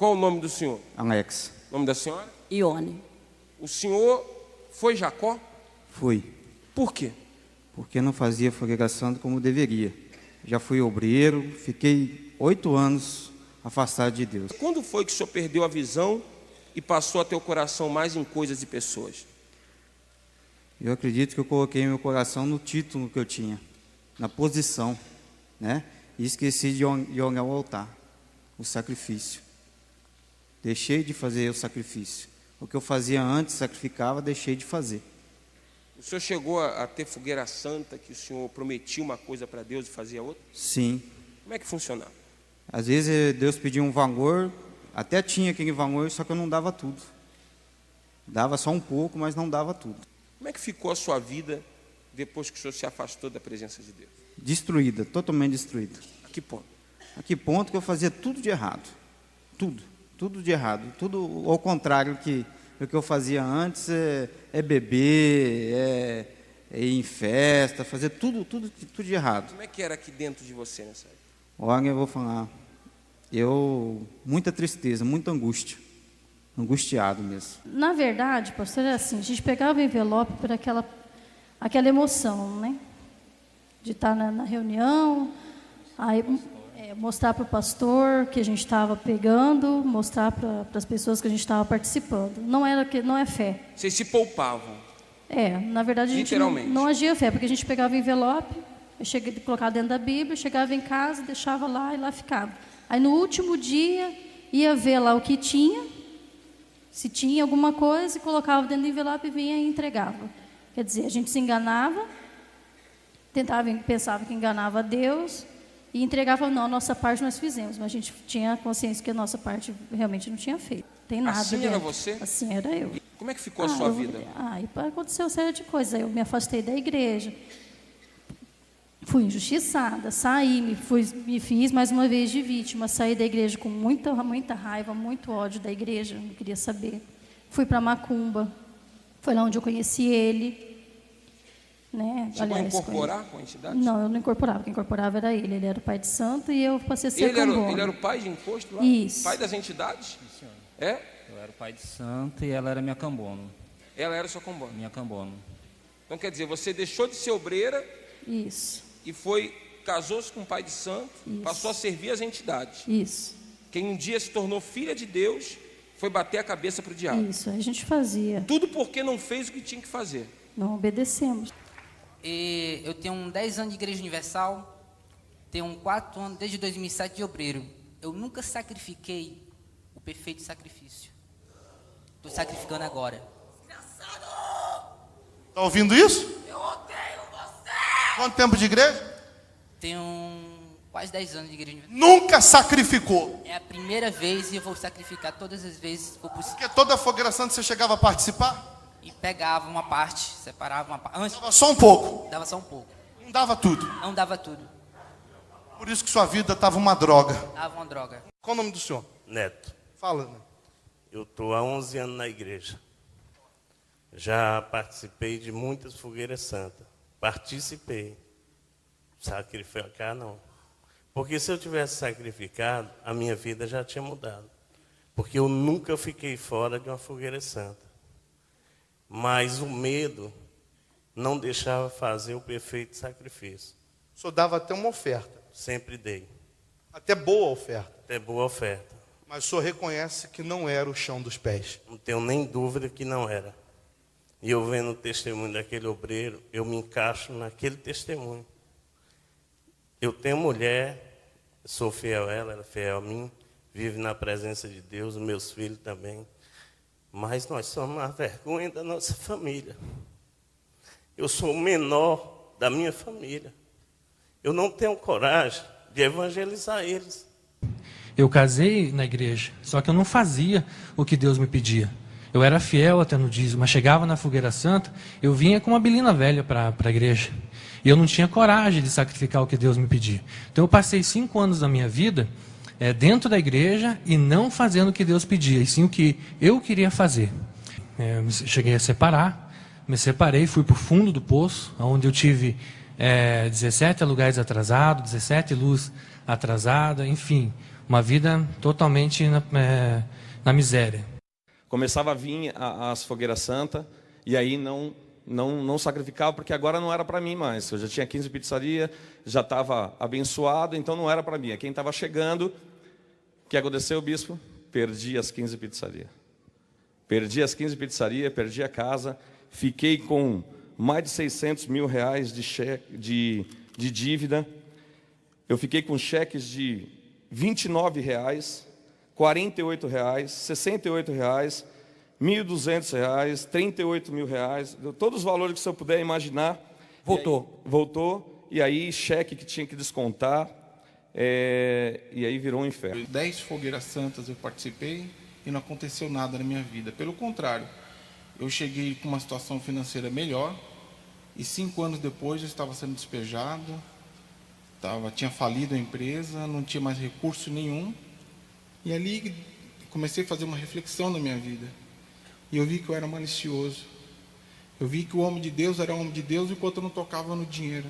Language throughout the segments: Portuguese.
Qual o nome do senhor? Alex. O nome da senhora? Ione. O senhor foi Jacó? Fui. Por quê? Porque não fazia fogueira santa como deveria. Já fui obreiro, fiquei 8 anos afastado de Deus. Quando foi que o senhor perdeu a visão e passou a ter o coração mais em coisas e pessoas? Eu acredito que eu coloquei meu coração no título que eu tinha, na posição, né? E esqueci de olhar o altar, o sacrifício. Deixei de fazer o sacrifício. O que eu fazia antes, sacrificava, deixei de fazer. O senhor chegou a ter fogueira santa, que o senhor prometia uma coisa para Deus e fazia outra? Sim. Como é que funcionava? Às vezes Deus pedia um valor, até tinha aquele valor, só que eu não dava tudo. Dava só um pouco, mas não dava tudo. Como é que ficou a sua vida depois que o senhor se afastou da presença de Deus? Destruída, totalmente destruída. A que ponto? A que ponto que eu fazia tudo de errado. Tudo de errado. Tudo ao contrário que o que eu fazia antes é beber, é ir em festa, fazer tudo de errado. Como é que era aqui dentro de você nessa época? Olha, eu vou falar, muita tristeza, muita angústia, angustiado mesmo. Na verdade, pastor, é assim, a gente pegava o envelope por aquela emoção, né? De estar na reunião, aí mostrar para o pastor que a gente estava pegando, mostrar para as pessoas que a gente estava participando. Não é fé. Vocês se poupavam? Na verdade a gente não agia fé, porque a gente pegava o envelope, colocava dentro da Bíblia, chegava em casa, deixava lá e lá ficava. Aí no último dia ia ver lá o que tinha, se tinha alguma coisa, e colocava dentro do envelope e vinha e entregava. Quer dizer, a gente se enganava, pensava que enganava a Deus e entregava, não, a nossa parte nós fizemos, mas a gente tinha consciência que a nossa parte realmente não tinha feito. Tem nada assim dentro. Era você? Assim era eu. E como é que ficou a sua vida? E aconteceu uma série de coisas. Eu me afastei da igreja, fui injustiçada, saí, me fiz mais uma vez de vítima, saí da igreja com muita raiva, muito ódio da igreja, não queria saber. Fui para Macumba, foi lá onde eu conheci ele. Né? Chegou a incorporar com a entidade? Não, eu não incorporava, quem incorporava era ele. Ele era o pai de santo e eu passei a ser cambona. Ele era o pai de imposto lá? Isso. Pai das entidades? Sim, É? eu era o pai de santo e ela era minha cambono. Ela era sua cambona? Minha cambono. Então quer dizer, você deixou de ser obreira. Isso. E casou-se com o pai de santo, Isso. Passou a servir as entidades. Isso. Quem um dia se tornou filha de Deus, foi bater a cabeça para o diabo. Isso, a gente fazia. Tudo porque não fez o que tinha que fazer. Não obedecemos. E eu tenho 10 anos de Igreja Universal, tenho 4 anos desde 2007 de obreiro. Eu nunca sacrifiquei o perfeito sacrifício. Estou sacrificando agora. Desgraçado! Tá ouvindo isso? Eu odeio você! Quanto tempo de igreja? Tenho quase 10 anos de Igreja Universal. Nunca sacrificou. É a primeira vez e eu vou sacrificar todas as vezes que for possível. Porque toda a fogueira santa você chegava a participar? E pegava uma parte, separava uma parte. Antes, Dava só um pouco. dava só um pouco. Não dava tudo. Não dava tudo. Por isso que sua vida estava uma droga. Dava uma droga. Qual o nome do senhor? Neto. Fala, Neto. Eu estou há 11 anos na igreja. Já participei de muitas fogueiras santas. Participei. Sacrificar, não. Porque se eu tivesse sacrificado, a minha vida já tinha mudado. Porque eu nunca fiquei fora de uma fogueira santa. Mas o medo não deixava fazer o perfeito sacrifício. O senhor dava até uma oferta. Sempre dei. Até boa oferta. Até boa oferta. Mas o senhor reconhece que não era o chão dos pés. Não tenho nem dúvida que não era. E eu vendo o testemunho daquele obreiro, eu me encaixo naquele testemunho. Eu tenho mulher, sou fiel a ela é fiel a mim, vive na presença de Deus, os meus filhos também. Mas nós somos a vergonha da nossa família. Eu sou o menor da minha família. Eu não tenho coragem de evangelizar eles. Eu casei na igreja, só que eu não fazia o que Deus me pedia. Eu era fiel até no dízimo, mas chegava na fogueira santa, eu vinha com uma bilina velha para a igreja. E eu não tinha coragem de sacrificar o que Deus me pedia. Então eu passei 5 anos da minha vida dentro da igreja e não fazendo o que Deus pedia, e sim o que eu queria fazer. Cheguei a separar, me separei, fui para o fundo do poço, onde eu tive 17 aluguéis atrasados, 17 luz atrasada, enfim, uma vida totalmente na miséria. Começava a vir as fogueiras santas, e aí não sacrificava, porque agora não era para mim mais. Eu já tinha 15 pizzarias, já estava abençoado, então não era para mim. Quem estava chegando, o que aconteceu, bispo? Perdi as 15 pizzarias. Perdi as 15 pizzarias, perdi a casa, fiquei com mais de 600 mil reais de dívida. Eu fiquei com cheques de R$29, R$48, R$68, R$1.200, R$38 mil, todos os valores que você puder imaginar. Voltou, e aí cheque que tinha que descontar, e aí virou um inferno. 10 fogueiras santas eu participei e não aconteceu nada na minha vida. Pelo contrário, eu cheguei com uma situação financeira melhor e 5 anos depois eu estava sendo despejado, tinha falido a empresa, não tinha mais recurso nenhum. E ali comecei a fazer uma reflexão na minha vida. E eu vi que eu era malicioso. Eu vi que o homem de Deus era homem de Deus enquanto eu não tocava no dinheiro.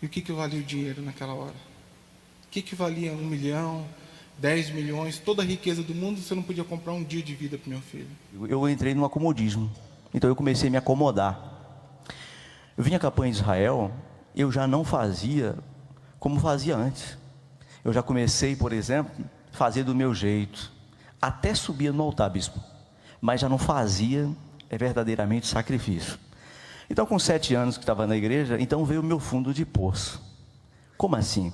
E o que valia o dinheiro naquela hora? O que valia 1 milhão, 10 milhões, toda a riqueza do mundo, você não podia comprar um dia de vida para o meu filho? Eu entrei no acomodismo. Então eu comecei a me acomodar. Eu vim à campanha de Israel, eu já não fazia como fazia antes. Eu já comecei, por exemplo, a fazer do meu jeito. Até subia no altar, bispo. Mas já não fazia verdadeiramente sacrifício. Então, com 7 anos que estava na igreja, então veio o meu fundo de poço. Como assim?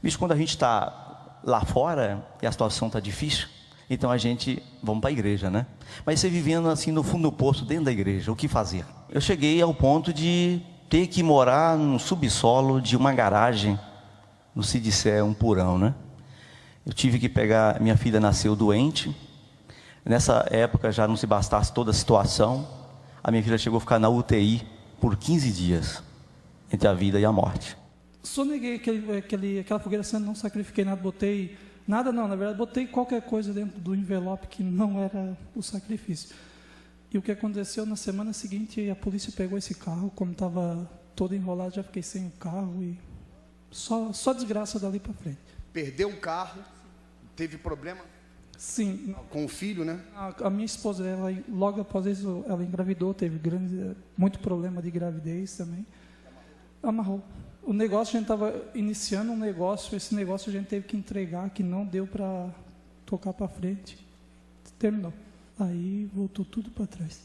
Bispo, quando a gente está lá fora e a situação está difícil, então a gente, vamos para a igreja, né? Mas você vivendo assim no fundo do poço, dentro da igreja, o que fazer? Eu cheguei ao ponto de ter que morar no subsolo de uma garagem, no se disser um porão, né? Eu tive que pegar, minha filha nasceu doente. Nessa época, já não se bastasse toda a situação, a minha filha chegou a ficar na UTI por 15 dias, entre a vida e a morte. Só neguei aquela fogueira santa, não sacrifiquei nada, botei nada não, na verdade, botei qualquer coisa dentro do envelope que não era o sacrifício. E o que aconteceu, na semana seguinte, a polícia pegou esse carro, como estava todo enrolado, já fiquei sem o carro e só desgraça dali para frente. Perdeu um carro, teve problema? Sim. Com o filho, né? A minha esposa, logo após isso, ela engravidou, teve muito problema de gravidez também. Amarrou. O negócio, a gente estava iniciando um negócio, esse negócio a gente teve que entregar, que não deu para tocar para frente. Terminou. Aí voltou tudo para trás.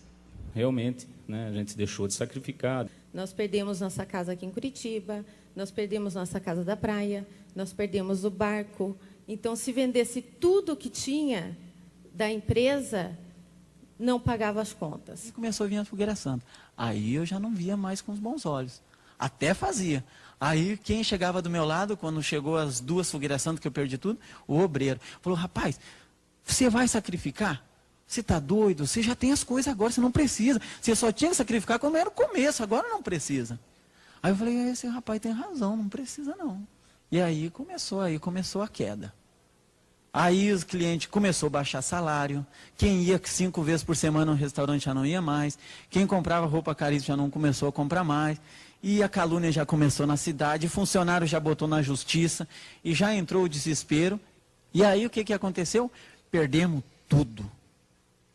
Realmente, né, a gente deixou de sacrificar. Nós perdemos nossa casa aqui em Curitiba, nós perdemos nossa casa da praia, nós perdemos o barco. Então, se vendesse tudo que tinha da empresa, não pagava as contas. E começou a vir a fogueira santa. Aí eu já não via mais com os bons olhos. Até fazia. Aí quem chegava do meu lado, quando chegou as 2 fogueiras santas que eu perdi tudo, o obreiro falou: rapaz, você vai sacrificar? Você está doido? Você já tem as coisas agora, você não precisa. Você só tinha que sacrificar quando era o começo, agora não precisa. Aí eu falei: esse rapaz tem razão, não precisa não. E aí começou a queda. Aí os clientes começou a baixar salário. Quem ia 5 vezes por semana no restaurante já não ia mais. Quem comprava roupa caríssima já não começou a comprar mais. E a calúnia já começou na cidade. Funcionário já botou na justiça. E já entrou o desespero. E aí o que aconteceu? Perdemos tudo.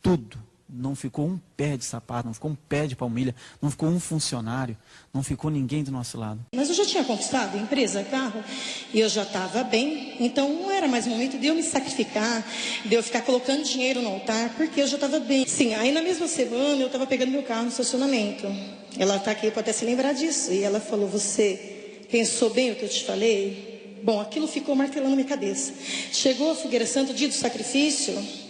Tudo. Não ficou um pé de sapato, não ficou um pé de palmilha, não ficou um funcionário, não ficou ninguém do nosso lado. Mas eu já tinha conquistado empresa, carro, e eu já estava bem, então não era mais momento de eu me sacrificar, de eu ficar colocando dinheiro no altar, porque eu já estava bem. Sim, aí na mesma semana eu estava pegando meu carro no estacionamento. Ela está aqui para até se lembrar disso, e ela falou: você pensou bem o que eu te falei? Bom, aquilo ficou martelando na minha cabeça. Chegou a fogueira santa, o dia do sacrifício.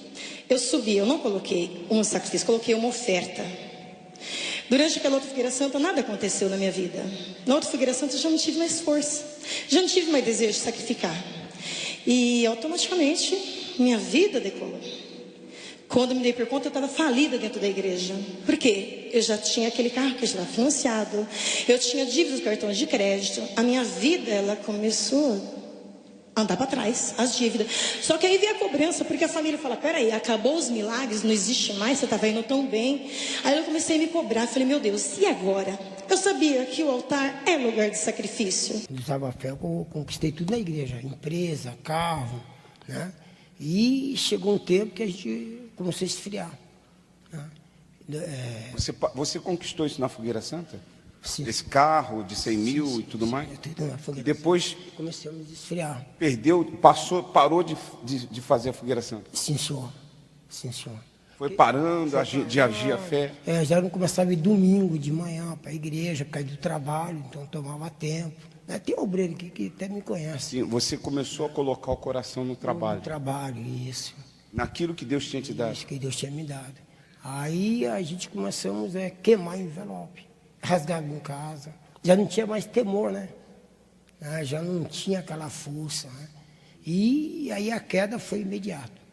Eu subi, eu não coloquei um sacrifício, coloquei uma oferta. Durante aquela outra fogueira santa, nada aconteceu na minha vida. Na outra fogueira santa, eu já não tive mais força. Já não tive mais desejo de sacrificar. E, automaticamente, minha vida decolou. Quando me dei por conta, eu estava falida dentro da igreja. Por quê? Eu já tinha aquele carro que já estava financiado. Eu tinha dívidas de cartões de crédito. A minha vida, ela começou andar para trás, as dívidas. Só que aí veio a cobrança, porque a família fala: peraí, acabou os milagres, não existe mais, você estava indo tão bem. Aí eu comecei a me cobrar, falei: meu Deus, e agora? Eu sabia que o altar é lugar de sacrifício. Usava fé, eu conquistei tudo na igreja, empresa, carro, né? E chegou um tempo que a gente começou a esfriar. Né? Você conquistou isso na Fogueira Santa? Sim. Esse carro de 100 mil e tudo mais? E depois começamos a esfriar. Parou de fazer a Fogueira Santa? Sim, senhor. Sim, senhor. Foi parando de agir a fé? Já não começava a ir domingo de manhã para a igreja, por causa do trabalho, então tomava tempo. Tem obreiro aqui que até me conhece. Sim, você começou a colocar o coração no trabalho. No trabalho, isso. Naquilo que Deus tinha te dado. Isso que Deus tinha me dado. Aí a gente começamos a queimar envelope, rasgava em casa. Já não tinha mais temor, né? Já não tinha aquela força. Né? E aí a queda foi imediata.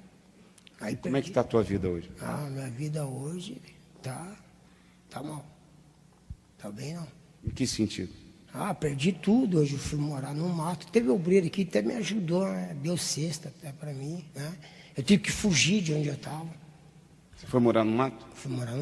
Aí como é que está a tua vida hoje? Minha vida hoje tá mal. Tá bem não. Em que sentido? Perdi tudo. Hoje eu fui morar no mato. Teve obreiro aqui que até me ajudou, né? Deu cesta até para mim, né? Eu tive que fugir de onde eu estava. Você foi morar no mato? Fui morar no